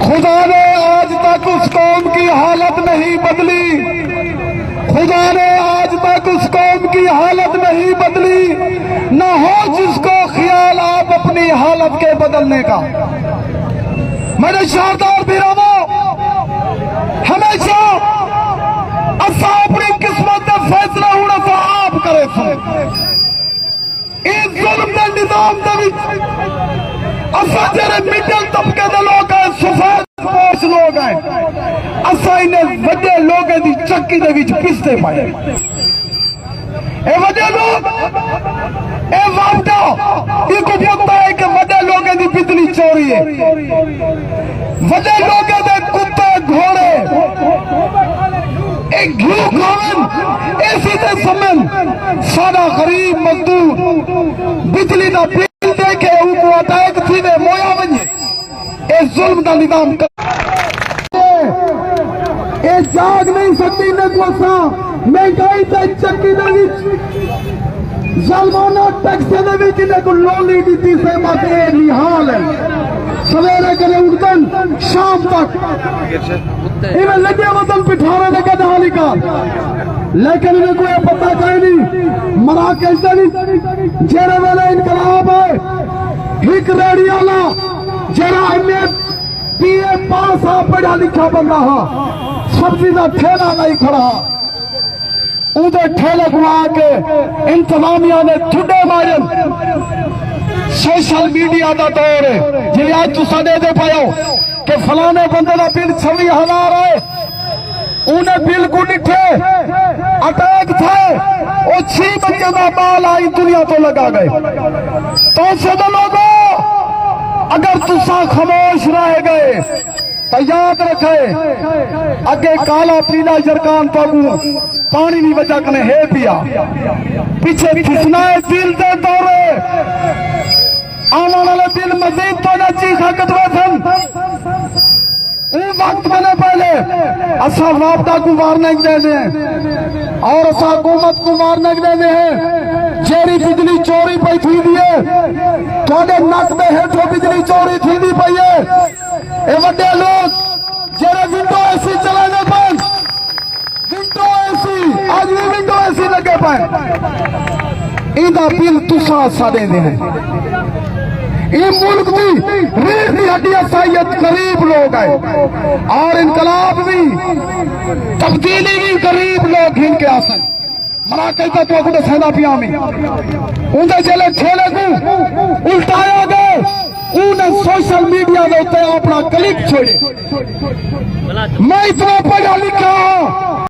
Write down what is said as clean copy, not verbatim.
خدا نے آج تک اس قوم کی حالت نہیں بدلی، خدا نے آج تک اس قوم کی حالت نہیں بدلی، نہ ہو جس کو خیال آپ اپنی حالت کے بدلنے کا۔ میرے شاردار بھیراو، ہمیشہ اسا اپنی قسمت کا فیصلہ ہونا تو آپ کرے سن۔ اس ظلم کے نظام دے وچ اسا جڑے مڈل طبقے دے لوگ ہیں، سفید پوش لوگ ہیں، اسا انہیں وڈے لوگوں دی چکی دے وچ پستے پائے۔ اے وڈے لوگ، اے وعدہ یہ کو پتہ ہے کہ وڈے لوگوں دی بجلی چوری ہے، وڈے لوگوں دے کتے گھوڑے ایک گھیو کھاون ایسی دے سمن سارا غریب مزدور بجلی دا بل دے کے اوپر اٹیک تھی دے مویا ونجے۔ اے ظلم دا نظام اے جاگ نہیں سکتی نے کو اسا مہنگائی تے چکی دے وچ ظالمانہ ٹیکس دے وچ نے کو لولی دتی سے مت اے نحال ہے۔ سویرے کرے اٹھن شام تک انہیں لگے وطن پٹھانے لگے دہالی کا، لیکن انہیں کوئی پتہ کہیں نہیں مراکز نہیں جیرے والے انقلاب ہے۔ ہک ریڈی والا جیرا پی اے پاس آ پڑھا لکھا بندہ ہا، سبزی دا ٹھیلا نہیں کھڑا، اندھے ٹھیلے گوا کے انتظامیہ نے ٹھڈے مارن۔ سوشل میڈیا دا دور ہے جی آج تو سدے دے پاؤ کہ فلانے بندے دا بل 26,000 ہے، انہیں بل کو نٹھے اٹیک تھے، وہ 6 بچے دا بال آئی دنیا تو لگا گئے۔ تو سے دے لوگوں اگر تسا خاموش رہ گئے تو یاد رکھے اگے کالا پیلا جرکان پاگو پانی نہیں بچا کنے ہے پیا، پیچھے کھسنا ہے دل دے دورے آنا والا دل مزید تو نہ چیخا کتوے تھن۔ اون وقت میں نے پہلے اسا رابطہ کو وارننگ دے دیں اور اسا حکومت کو وارننگ دے دیں جیری بجلی چوری پئی تھی دیئے توڑے نک میں ہیٹھو بجلی چوری تھی دی پئی ہے۔ اے وڈے لوگ جیرے ونڈو اے سی چلانے پائیں، ونڈو اے سی آج بھی ونڈو اے سی لگے پائیں، ایدہ بل تسا سا دے دیں۔ یہ ملک بھی ریخ دی ہڈی اسائیت قریب لوگ ہیں اور انقلاب بھی تبدیلی بھی قریب لوگ ہن کے آسن۔ مراکز کا تو اکھوڑے سیدہ پیامی اندھے جلے ٹھیلے کو الٹایا گئے، انہیں سوشل میڈیا دے اتے اپنا کلک چھوڑے۔ میں اتنا پڑھا لکھا